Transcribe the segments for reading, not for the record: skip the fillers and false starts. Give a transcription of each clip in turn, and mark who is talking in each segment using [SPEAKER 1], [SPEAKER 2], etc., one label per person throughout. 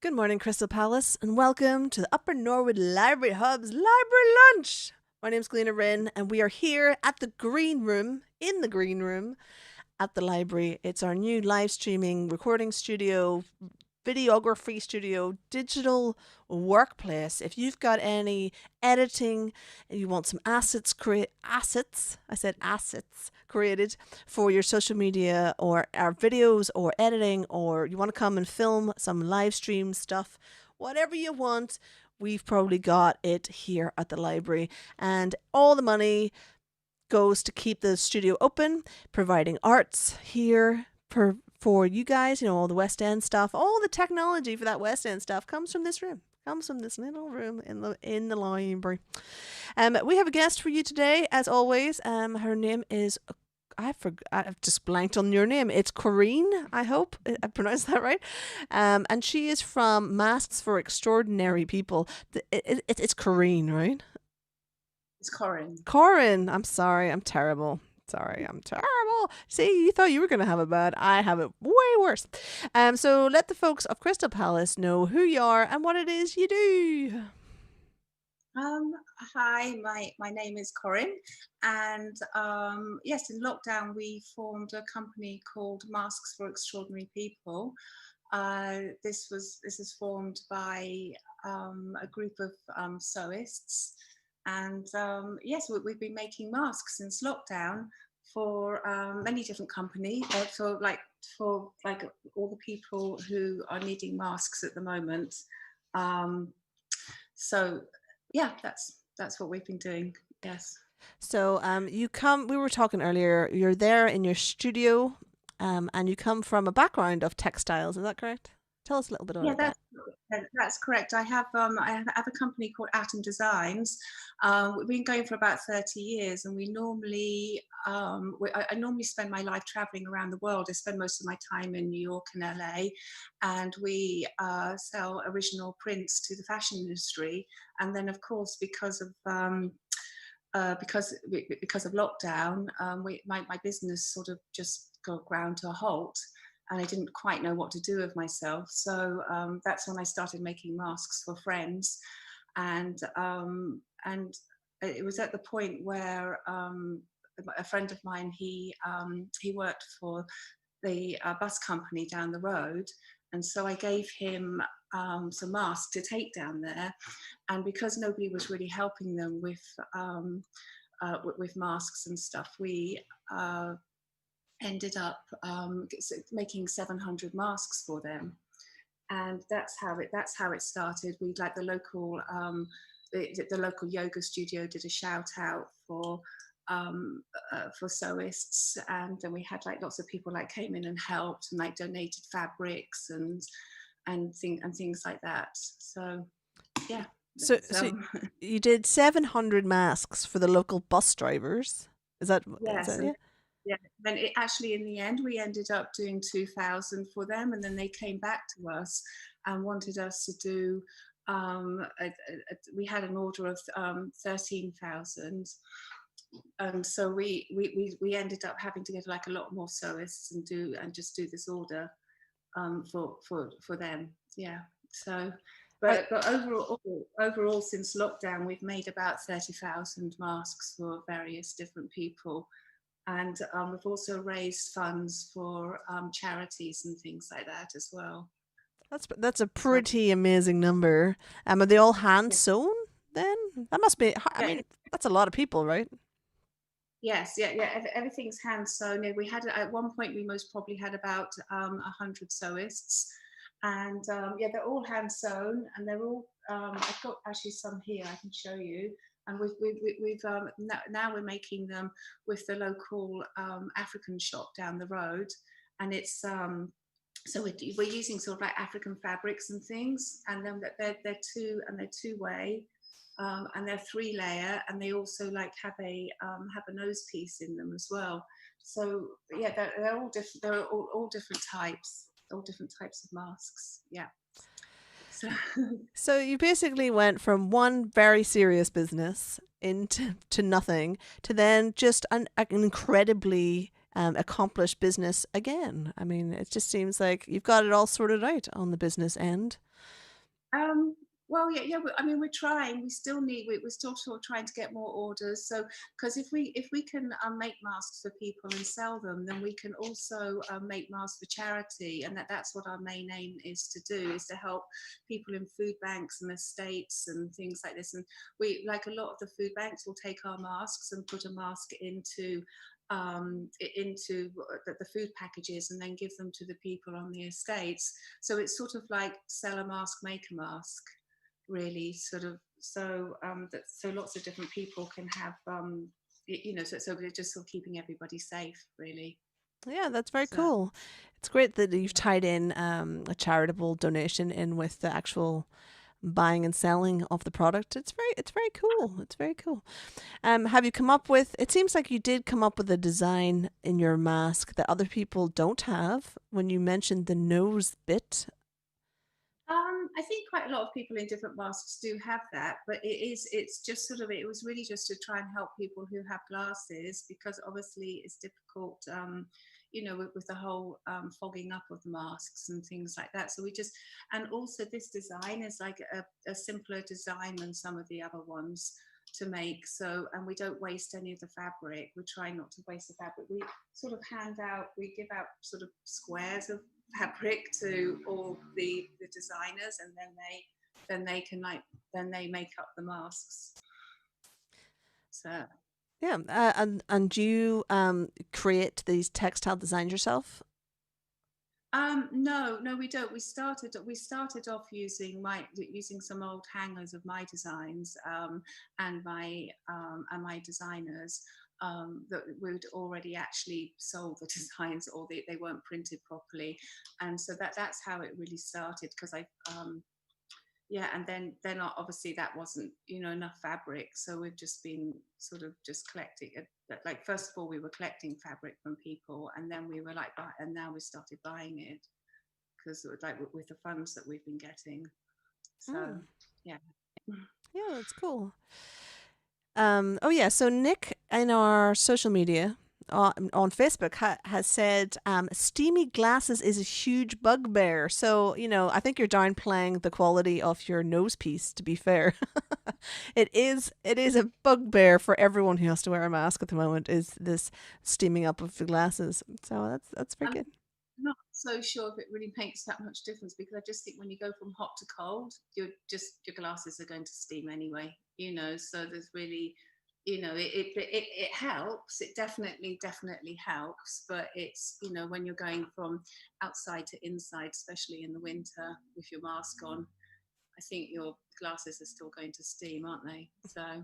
[SPEAKER 1] Good morning, Crystal Palace, and welcome to the Upper Norwood Library Hub's Library Lunch. My name's Galina Rin, and we are here at the Green Room, in the Green Room at the library. It's our new live streaming recording studio, videography studio, digital workplace. If you've got any editing and you want some assets created for your social media or our videos or editing, or you want to come and film some live stream stuff, whatever you want, we've probably got it here at the library. And all the money goes to keep the studio open, providing arts here for you guys. All the West End stuff, all the technology for that West End stuff comes from this room. Comes from this little room in the library. We have a guest for you today, as always. Her name is, I've just blanked on your name. It's Corinne, I hope I pronounced that right. And she is from Masks for Extraordinary People. It's Corinne, right?
[SPEAKER 2] It's Corinne.
[SPEAKER 1] Corinne, I'm sorry, I'm terrible. I'm terrible. See, you thought you were going to have it bad. I have it way worse. So let the folks of Crystal Palace know who you are and what it is you do.
[SPEAKER 2] Hi, my name is Corinne, and yes, in lockdown we formed a company called Masks for Extraordinary People. This is formed by a group of sewists. And yes, we've been making masks since lockdown for many different companies, for all the people who are needing masks at the moment. So yeah, that's what we've been doing. Yes.
[SPEAKER 1] So we were talking earlier, you're there in your studio, and you come from a background of textiles. Is that correct? Tell us a little bit about that.
[SPEAKER 2] That's correct. I have a company called Atom Designs. We've been going for about 30 years, and we normally I normally spend my life traveling around the world. I spend most of my time in New York and LA, and we sell original prints to the fashion industry. And then, of course, because of lockdown, my business sort of just got ground to a halt, and I didn't quite know what to do with myself. So that's when I started making masks for friends, and it was at the point where a friend of mine, he worked for the bus company down the road, and so I gave him some masks to take down there, and because nobody was really helping them with masks and stuff, we ended up making 700 masks for them, and that's how it started. We the local yoga studio did a shout out for sewists, and then we had lots of people came in and helped and donated fabrics and things like that. So yeah.
[SPEAKER 1] So you did 700 masks for the local bus drivers.
[SPEAKER 2] Yes.
[SPEAKER 1] Is that it?
[SPEAKER 2] Yeah, then actually in the end we ended up doing 2,000 for them, and then they came back to us and wanted us to do we had an order of 13,000, and so we ended up having to get a lot more sewists and just do this order for them. Yeah. So but overall since lockdown we've made about 30,000 masks for various different people. And we've also raised funds for charities and things like that as well.
[SPEAKER 1] That's a pretty amazing number. Are they all hand sewn then? That must be, I mean, that's a lot of people, right?
[SPEAKER 2] Yes, yeah. Everything's hand sewn. We had at one point we most probably had about 100 sewists, and they're all hand sewn, and they're all. I've got actually some here I can show you. And we've now we're making them with the local African shop down the road, and it's so we're using sort of African fabrics and things, and then they're two way, and they're 3-layer, and they also have a nose piece in them as well. So yeah, they're all different. They're all different types of masks. Yeah.
[SPEAKER 1] So you basically went from one very serious business into nothing to then just an incredibly accomplished business again. I mean, it just seems like you've got it all sorted out on the business end.
[SPEAKER 2] Um, well, yeah, yeah. I mean, we're trying. We still need. We're still sort of trying to get more orders. So, because if we can make masks for people and sell them, then we can also make masks for charity, and that's what our main aim is to do, is to help people in food banks and estates and things like this. And we, like a lot of the food banks, will take our masks and put a mask into the food packages and then give them to the people on the estates. So it's sort of like sell a mask, make a mask, really, sort of. So that so lots of different people can have, so we're just sort of keeping everybody safe, really.
[SPEAKER 1] Yeah, that's very
[SPEAKER 2] So
[SPEAKER 1] cool. It's great that you've tied in a charitable donation in with the actual buying and selling of the product. It's very cool. It's very cool. Have you come up with? It seems like you did come up with a design in your mask that other people don't have. When you mentioned the nose bit.
[SPEAKER 2] I think quite a lot of people in different masks do have that, but it's just sort of, it was really just to try and help people who have glasses, because obviously it's difficult, with the whole fogging up of the masks and things like that. So we just, and also this design is like a simpler design than some of the other ones to make. So, and we don't waste any of the fabric. We try not to waste the fabric. We sort of we give out sort of squares of fabric to all the designers, and then they can like then they make up the masks. So
[SPEAKER 1] Yeah, and do you create these textile designs yourself?
[SPEAKER 2] no, no, we don't. We started off using some old hangers of my designs, and my designers, that we'd already actually sold the designs, or they weren't printed properly, and so that's how it really started. Because yeah, and then obviously that wasn't enough fabric, so we've just been sort of just collecting it. Like, first of all, we were collecting fabric from people, and then we were like, and now we started buying it, because like with the funds that we've been getting. So
[SPEAKER 1] Mm,
[SPEAKER 2] yeah.
[SPEAKER 1] yeah, that's cool. Oh yeah, so Nick in our social media on Facebook has said steamy glasses is a huge bugbear. So I think you're downplaying the quality of your nose piece. To be fair, it is a bugbear for everyone who has to wear a mask at the moment. Is this steaming up of the glasses? So that's very
[SPEAKER 2] I'm
[SPEAKER 1] good.
[SPEAKER 2] not so sure if it really makes that much difference, because I just think when you go from hot to cold, your glasses are going to steam anyway. So there's really, it helps. It definitely helps, but it's, when you're going from outside to inside, especially in the winter with your mask on, I think your glasses are still going to steam, aren't they? So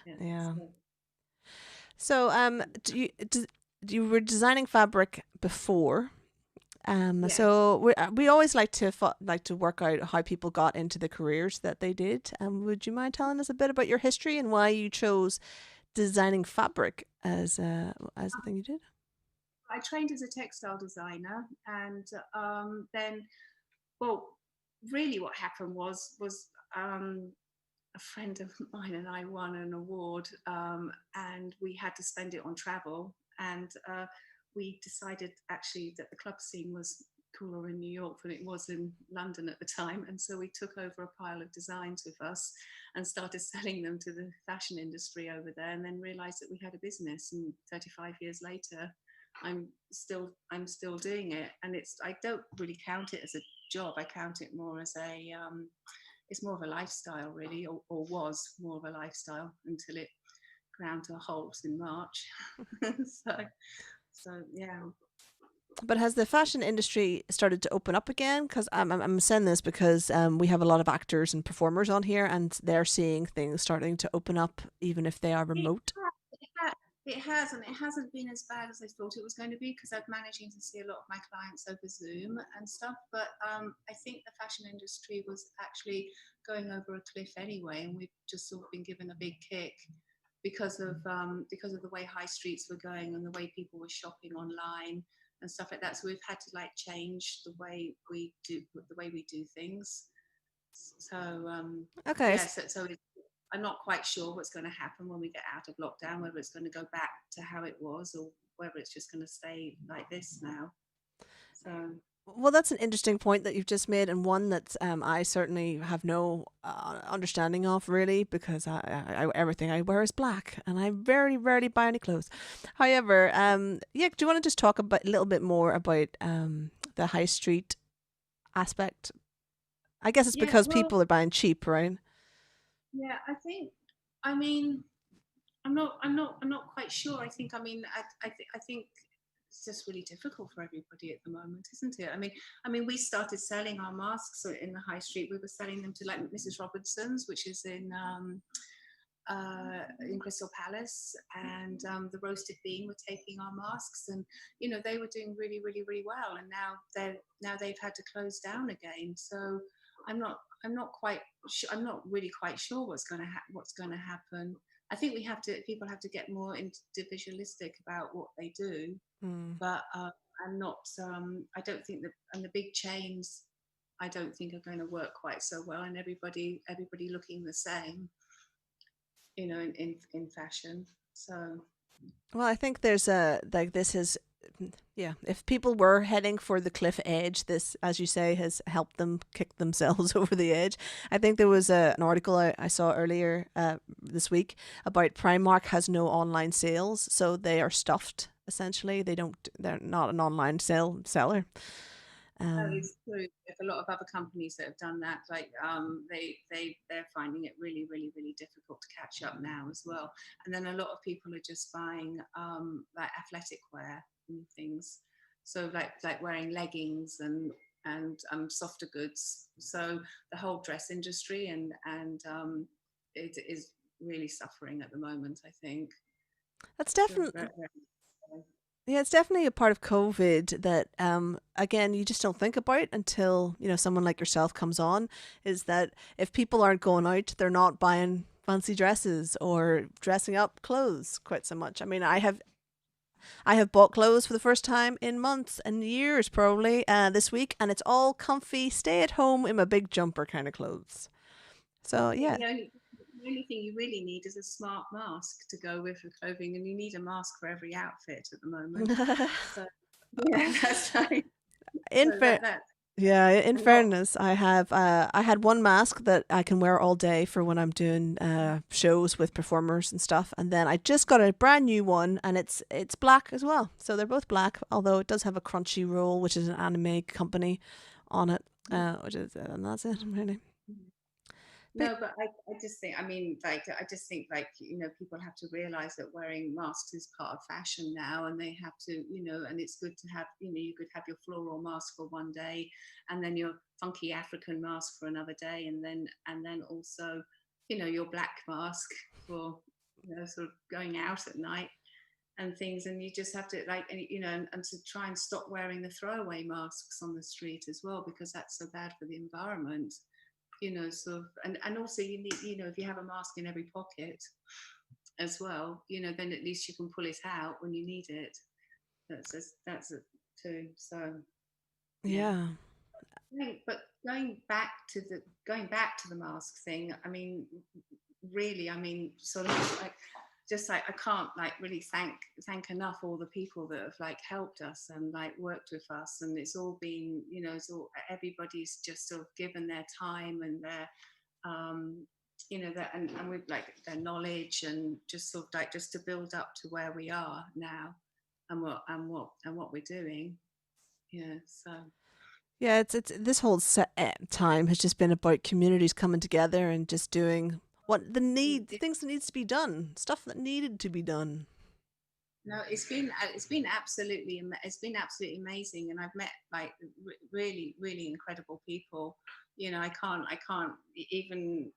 [SPEAKER 2] yeah.
[SPEAKER 1] Yeah.
[SPEAKER 2] So,
[SPEAKER 1] So you were designing fabric before.
[SPEAKER 2] yes.
[SPEAKER 1] So we always like to work out how people got into the careers that they did. Would you mind telling us a bit about your history and why you chose designing fabric as the thing you did?
[SPEAKER 2] I trained as a textile designer, and then, well, really, what happened was a friend of mine and I won an award, and we had to spend it on travel. And we decided actually that the club scene was cooler in New York than it was in London at the time. And so we took over a pile of designs with us and started selling them to the fashion industry over there, and then realized that we had a business. And 35 years later, I'm still doing it. And I don't really count it as a job. I count it more as it's more of a lifestyle, really, or was more of a lifestyle until it ground to a halt in March. so, so yeah.
[SPEAKER 1] But has the fashion industry started to open up again? Because I'm saying this because we have a lot of actors and performers on here, and they're seeing things starting to open up, even if they are
[SPEAKER 2] It
[SPEAKER 1] remote.
[SPEAKER 2] has, and it hasn't been as bad as I thought it was going to be, because I'm managing to see a lot of my clients over Zoom and stuff. But I think the fashion industry was actually going over a cliff anyway, and we've just sort of been given a big kick because of the way high streets were going and the way people were shopping online and stuff like that. So we've had to like change the way we do things. So
[SPEAKER 1] Okay.
[SPEAKER 2] yeah, so I'm not quite sure what's going to happen when we get out of lockdown, whether it's going to go back to how it was, or whether it's just going to stay like this now. So
[SPEAKER 1] Well, that's an interesting point that you've just made, and one that I certainly have no understanding of, really, because everything I wear is black, and I very rarely buy any clothes. However, yeah, do you want to just talk about a little bit more about the high street aspect? I guess it's
[SPEAKER 2] Yeah,
[SPEAKER 1] because
[SPEAKER 2] well,
[SPEAKER 1] people are buying cheap, right?
[SPEAKER 2] yeah, I mean, I'm not quite sure. I think it's just really difficult for everybody at the moment, isn't it? We started selling our masks in the high street. We were selling them to like Mrs. Robinson's, which is in Crystal Palace, and the Roasted Bean were taking our masks, and they were doing really, really, really well. And now they've had to close down again. So I'm not quite I'm not really quite sure what's going to happen. I think people have to get more individualistic about what they do,
[SPEAKER 1] Mm.
[SPEAKER 2] but I'm not. I don't think that, and the big chains, I don't think are going to work quite so well, and everybody looking the same, in fashion. So
[SPEAKER 1] Well, I think there's a like this is yeah, if people were heading for the cliff edge, this, as you say, has helped them kick themselves over the edge. I think there was an article I saw earlier this week about Primark has no online sales, so they are stuffed essentially. They're not an online seller.
[SPEAKER 2] that
[SPEAKER 1] Um,
[SPEAKER 2] is true. There's a lot of other companies that have done that. Like they're finding it really, really, really difficult to catch up now as well. And then a lot of people are just buying like athletic wear and things. So like wearing leggings and softer goods. So the whole dress industry and it is really suffering at the moment, I think.
[SPEAKER 1] that's
[SPEAKER 2] Very,
[SPEAKER 1] definitely
[SPEAKER 2] very, very.
[SPEAKER 1] Yeah, it's definitely a part of COVID that, again, you just don't think about until, someone like yourself comes on, is that if people aren't going out, they're not buying fancy dresses or dressing up clothes quite so much. I mean, I have bought clothes for the first time in months and years probably this week, and it's all comfy, stay at home in my big jumper kind of clothes. So,
[SPEAKER 2] Yeah,
[SPEAKER 1] yeah.
[SPEAKER 2] the only thing you really need is a smart mask to go with the clothing, and you need a mask for every outfit at the moment. So yeah, that's right.
[SPEAKER 1] In
[SPEAKER 2] So
[SPEAKER 1] fair,
[SPEAKER 2] that
[SPEAKER 1] Yeah, in
[SPEAKER 2] a lot.
[SPEAKER 1] fairness, I had one mask that I can wear all day for when I'm doing shows with performers and stuff, and then I just got a brand new one, and it's black as well. So they're both black, although it does have a Crunchyroll, which is an anime company, on it, which is and that's it really. But
[SPEAKER 2] No, but I just think, I just think, like, people have to realize that wearing masks is part of fashion now, and they have to, and it's good to have, you could have your floral mask for one day, and then your funky African mask for another day, and then also, your black mask for, sort of going out at night and things. And you just have to, like, and to try and stop wearing the throwaway masks on the street as well, because that's so bad for the environment. Sort of, and also you need, if you have a mask in every pocket as well, then at least you can pull it out when you need it. That's it too. So yeah.
[SPEAKER 1] yeah,
[SPEAKER 2] But going back to the mask thing, really, sort of like, just like, I can't like really thank enough all the people that have like helped us and like worked with us, and it's all been, everybody's just sort of given their time and their um that, and with like their knowledge, and just sort of like just to build up to where we are now, and what we're doing. Yeah. So
[SPEAKER 1] yeah. It's this whole time has just been about communities coming together and just doing things that needs to be done, stuff that needed to be done.
[SPEAKER 2] no, it's been absolutely amazing, and I've met like really, really incredible people. I can't even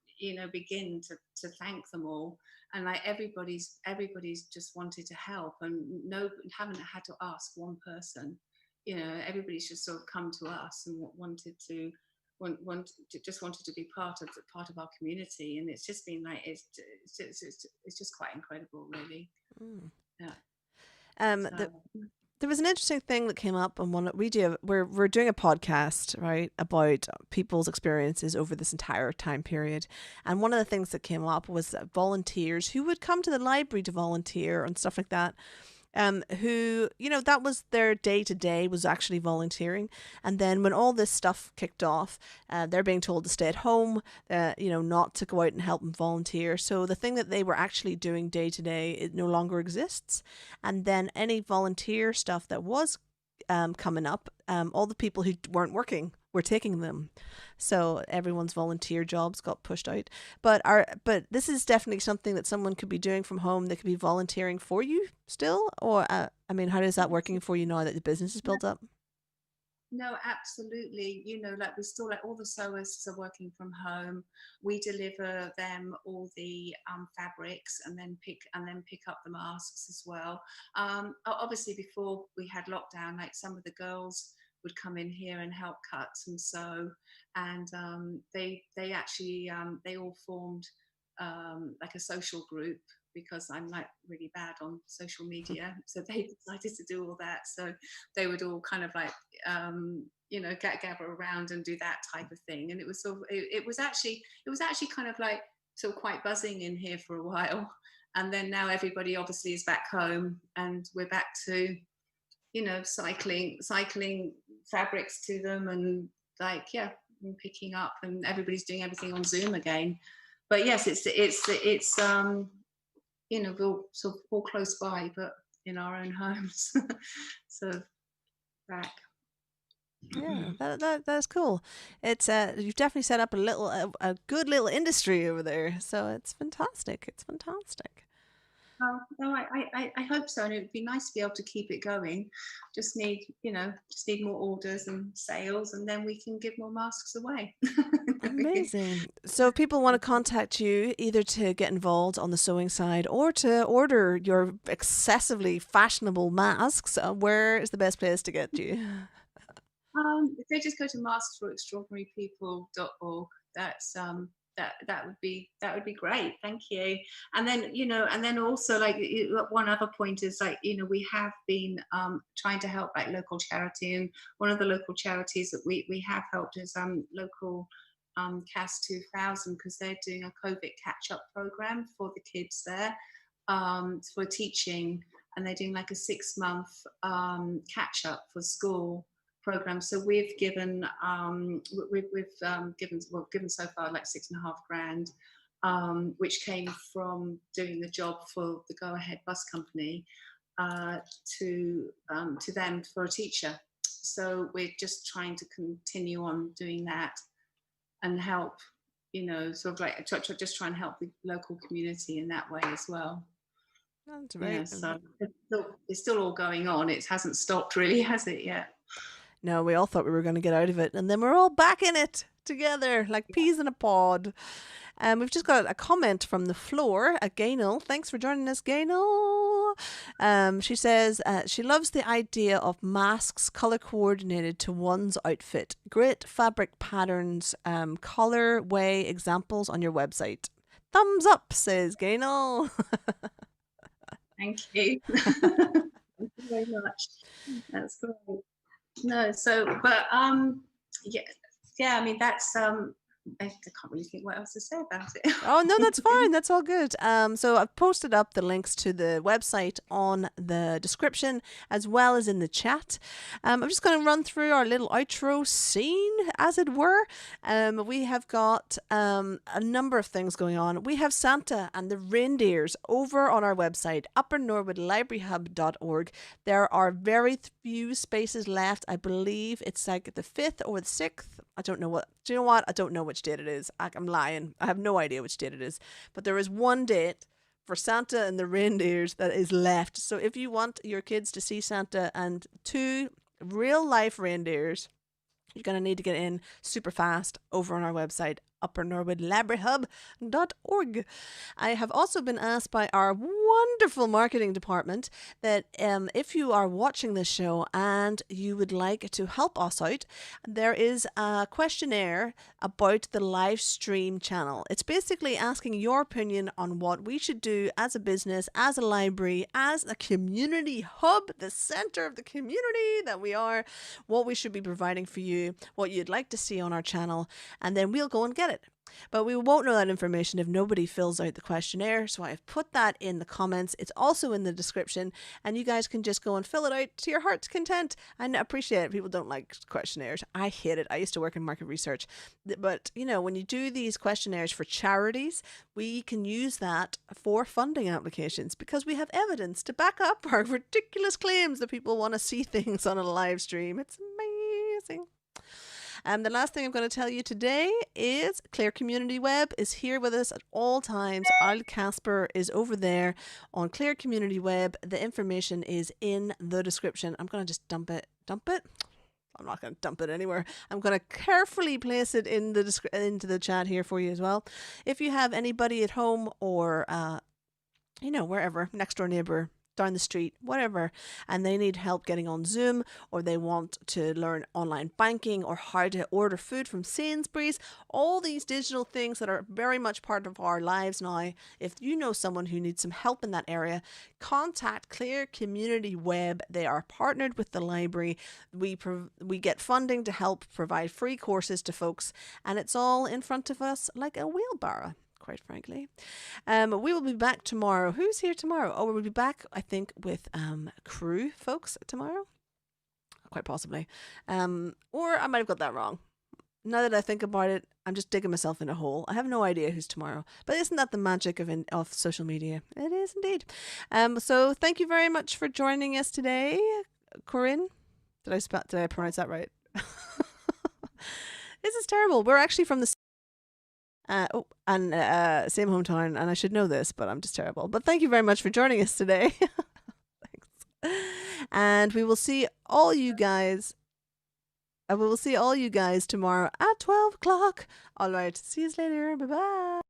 [SPEAKER 2] begin to thank them all. And like everybody's just wanted to help, and no, haven't had to ask one person. Everybody's just sort of come to us and wanted to just wanted to be part of our community, and it's just been like, it's just quite incredible, really.
[SPEAKER 1] Mm.
[SPEAKER 2] Yeah.
[SPEAKER 1] Um,
[SPEAKER 2] So
[SPEAKER 1] the, there was an interesting thing that came up on one we do. We're doing a podcast, right, about people's experiences over this entire time period, and one of the things that came up was that volunteers who would come to the library to volunteer and stuff like that. who, you know, that was their day to day, was actually volunteering. And then when all this stuff kicked off, they're being told to stay at home, you know, not to go out and help and volunteer. So the thing that they were actually doing day to day, it no longer exists. And then any volunteer stuff that was coming up, all the people who weren't working were taking them. So everyone's volunteer jobs got pushed out. But this is definitely something that someone could be doing from home. They could be volunteering for you still, or I mean, how is that working for you now that the business is built up?
[SPEAKER 2] No, absolutely. You know, like we still, like all the sewists are working from home. We deliver them all the fabrics and then pick up the masks as well. Obviously, before we had lockdown, like some of the girls would come in here and help cut and sew, and they actually they all formed like a social group, because I'm like really bad on social media. So they decided to do all that. So they would all kind of like, you know, gather around and do that type of thing. And it was sort of, it was actually kind of like sort of quite buzzing in here for a while. And then now everybody obviously is back home, and we're back to, you know, cycling fabrics to them, and like, yeah, and picking up, and everybody's doing everything on Zoom again. But yes, it's you know, we're sort of all close by, but in our own homes. So back.
[SPEAKER 1] Yeah, that's cool. It's you've definitely set up a good little industry over there. So it's fantastic. It's fantastic.
[SPEAKER 2] Oh, no, I hope so, and it would be nice to be able to keep it going. Just need, you know, just need more orders and sales, and then we can give more masks away.
[SPEAKER 1] Amazing. So if people want to contact you either to get involved on the sewing side or to order your excessively fashionable masks, where is the best place to get you?
[SPEAKER 2] If they just go to masksforextraordinarypeople.org, that's that would be great. Thank you. And then, you know, and then also like one other point is, like, you know, we have been trying to help like local charity, and one of the local charities that we have helped is local CAS 2000, because they're doing a COVID catch up program for the kids there, for teaching, and they're doing like a 6-month catch up for school program. So we've given given so far like 6.5 grand, which came from doing the job for the Go Ahead bus company, to them for a teacher. So we're just trying to continue on doing that and help, you know, sort of like just try and help the local community in that way as well.
[SPEAKER 1] That's
[SPEAKER 2] Yeah,
[SPEAKER 1] right.
[SPEAKER 2] so it's still all going on. It hasn't stopped really, has it yet?
[SPEAKER 1] No, we all thought we were going to get out of it, and then we're all back in it together like peas in a pod. We've just got a comment from the floor at Gaynell. Thanks for joining us, Gaynell. She says she loves the idea of masks color coordinated to one's outfit. Great fabric patterns, color way examples on your website. Thumbs up, says Gaynell.
[SPEAKER 2] Thank you. Thank you very much. That's great. No, so but yeah, yeah. I mean, that's I can't really think what else to say about it.
[SPEAKER 1] Oh no, that's fine. That's all good. So I've posted up the links to the website on the description as well as in the chat. I'm just going to run through our little outro scene, as it were. We have got a number of things going on. We have Santa and the reindeers over on our website, uppernorwoodlibraryhub.org. There are very few spaces left. I believe it's like the 5th or the 6th. I don't know what. Do you know what? I don't know which date it is. I'm lying. I have no idea which date it is. But there is one date for Santa and the reindeers that is left. So if you want your kids to see Santa and 2 real life reindeers, you're going to need to get in super fast over on our website, uppernorwoodlibraryhub.org. I have also been asked by our wonderful marketing department that if you are watching this show and you would like to help us out, there is a questionnaire about the live stream channel. It's basically asking your opinion on what we should do as a business, as a library, as a community hub, the center of the community that we are, what we should be providing for you, what you'd like to see on our channel, and then we'll go and get it. But we won't know that information if nobody fills out the questionnaire. So I've put that in the comments. It's also in the description, and you guys can just go and fill it out to your heart's content. And appreciate it. People don't like questionnaires. I hate it. I used to work in market research. But, you know, when you do these questionnaires for charities, we can use that for funding applications because we have evidence to back up our ridiculous claims that people want to see things on a live stream. It's amazing. The last thing I'm going to tell you today is Clare Community Web is here with us at all times. Al Casper is over there on Clare Community Web. The information is in the description. I'm going to just dump it. I'm not going to dump it anywhere. I'm going to carefully place it in the into the chat here for you as well. If you have anybody at home or you know, wherever, next door neighbor, down the street, whatever, and they need help getting on Zoom, or they want to learn online banking or how to order food from Sainsbury's, all these digital things that are very much part of our lives now. If you know someone who needs some help in that area, contact Clare Community Web. They are partnered with the library. We get funding to help provide free courses to folks, and it's all in front of us like a wheelbarrow, quite frankly. We will be back tomorrow. Who's here tomorrow? Oh, we'll be back, I think, with crew folks tomorrow. Quite possibly. Or I might have got that wrong. Now that I think about it, I'm just digging myself in a hole. I have no idea who's tomorrow. But isn't that the magic of social media? It is indeed. So thank you very much for joining us today. Corinne? Did I pronounce that right? This is terrible. We're actually from the same hometown, and I should know this, but I'm just terrible. But thank you very much for joining us today. Thanks. And we will see all you guys. We will see all you guys tomorrow at 12 o'clock. All right. See you later. Bye bye.